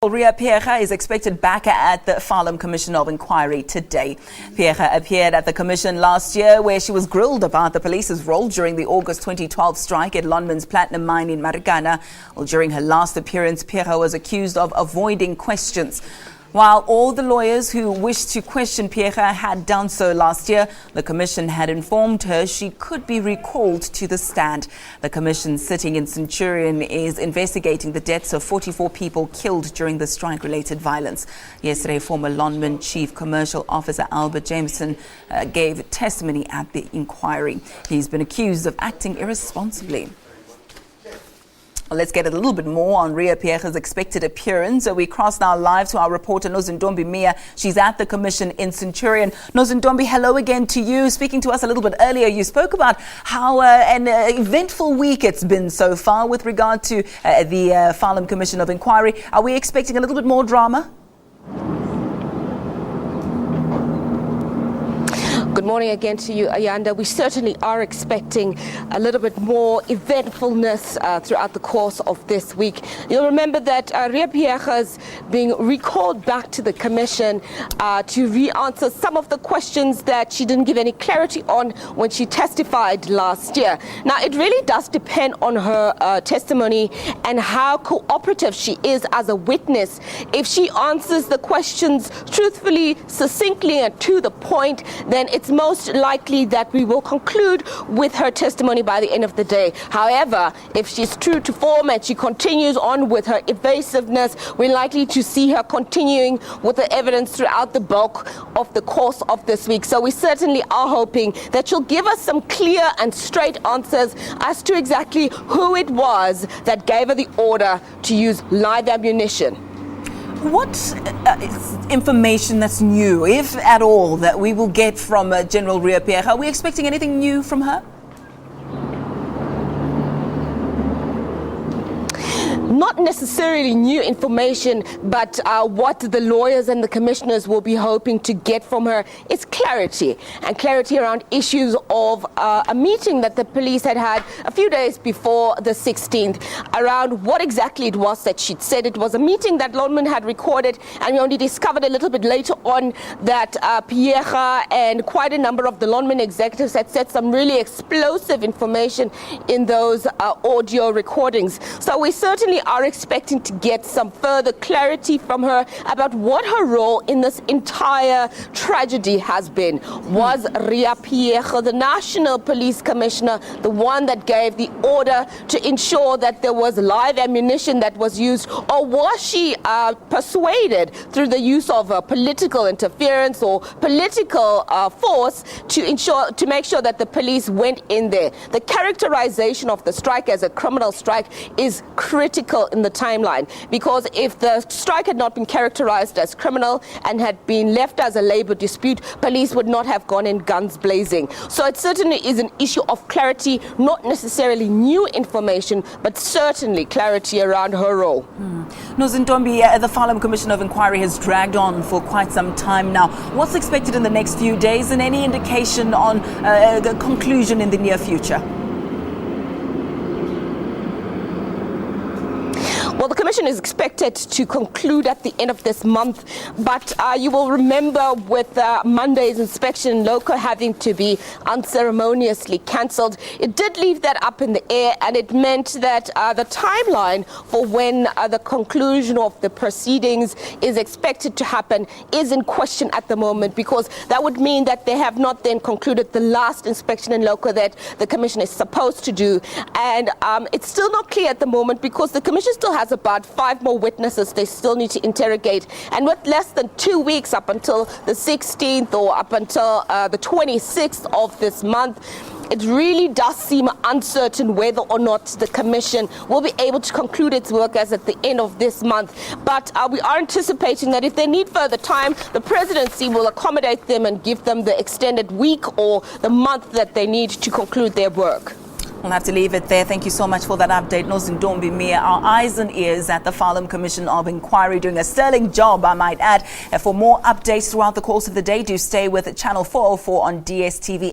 Riah Phiyega is expected back at the Farlam Commission of Inquiry today. Phiyega appeared at the commission last year where she was grilled about the police's role during the August 2012 strike at Lonmin's platinum mine in Marikana. Well, during her last appearance, Phiyega was accused of avoiding questions. While all the lawyers who wished to question Phiyega had done so last year, the commission had informed her she could be recalled to the stand. The commission sitting in Centurion is investigating the deaths of 44 people killed during the strike-related violence. Yesterday, former Lonmin Chief Commercial Officer Albert Jameson gave testimony at the inquiry. He's been accused of acting irresponsibly. Well, let's get a little bit more on Riah Phiyega's expected appearance. So we cross now live to our reporter Nozindonbi Mia. She's at the commission in Centurion. Nozindonbi, hello again to you. Speaking to us a little bit earlier, you spoke about how an eventful week it's been so far with regard to the Farlam Commission of Inquiry. Are we expecting a little bit more drama? Good morning again to you, Ayanda. We certainly are expecting a little bit more eventfulness throughout the course of this week. You'll remember that Riah Phiyega is being recalled back to the commission to re-answer some of the questions that she didn't give any clarity on when she testified last year. Now, it really does depend on her testimony and how cooperative she is as a witness. If she answers the questions truthfully, succinctly, and to the point, then it's most likely that we will conclude with her testimony by the end of the day. However, if she's true to form and she continues on with her evasiveness, we're likely to see her continuing with the evidence throughout the bulk of the course of this week. So we certainly are hoping that she'll give us some clear and straight answers as to exactly who it was that gave her the order to use live ammunition. What information that's new, if at all, that we will get from General Riah Phiyega? Are we expecting anything new from her? Not necessarily new information, but what the lawyers and the commissioners will be hoping to get from her is clarity, and clarity around issues of a meeting that the police had a few days before the 16th, around what exactly it was that she'd said. It was a meeting that Lonmin had recorded, and we only discovered a little bit later on that Phiyega and quite a number of the Lonmin executives had said some really explosive information in those audio recordings. So we certainly are expecting to get some further clarity from her about what her role in this entire tragedy has been. Was Riah Phiyega, the National Police Commissioner, the one that gave the order to ensure that there was live ammunition that was used, or was she persuaded through the use of political interference or political force to make sure that the police went in there? The characterization of the strike as a criminal strike is critical in the timeline, because if the strike had not been characterized as criminal and had been left as a labor dispute, police would not have gone in guns blazing. So it certainly is an issue of clarity, not necessarily new information, but certainly clarity around her role. Nozindonbi, the Farlam Commission of Inquiry has dragged on for quite some time now. What's expected in the next few days, and any indication on the conclusion in the near future? Well, the commission is expected to conclude at the end of this month, but you will remember with Monday's inspection loco having to be unceremoniously cancelled, it did leave that up in the air, and it meant that the timeline for when the conclusion of the proceedings is expected to happen is in question at the moment, because that would mean that they have not then concluded the last inspection in loco that the commission is supposed to do. And it's still not clear at the moment, because the commission still has about 5 more witnesses they still need to interrogate, and with less than 2 weeks up until the 16th or up until the 26th of this month, it really does seem uncertain whether or not the commission will be able to conclude its work as at the end of this month. But we are anticipating that if they need further time, the presidency will accommodate them and give them the extended week or the month that they need to conclude their work. We'll have to leave it there. Thank you so much for that update, Nozindonbi Mia. Our eyes and ears at the Farlam Commission of Inquiry, doing a sterling job, I might add. For more updates throughout the course of the day, do stay with Channel 404 on DSTV.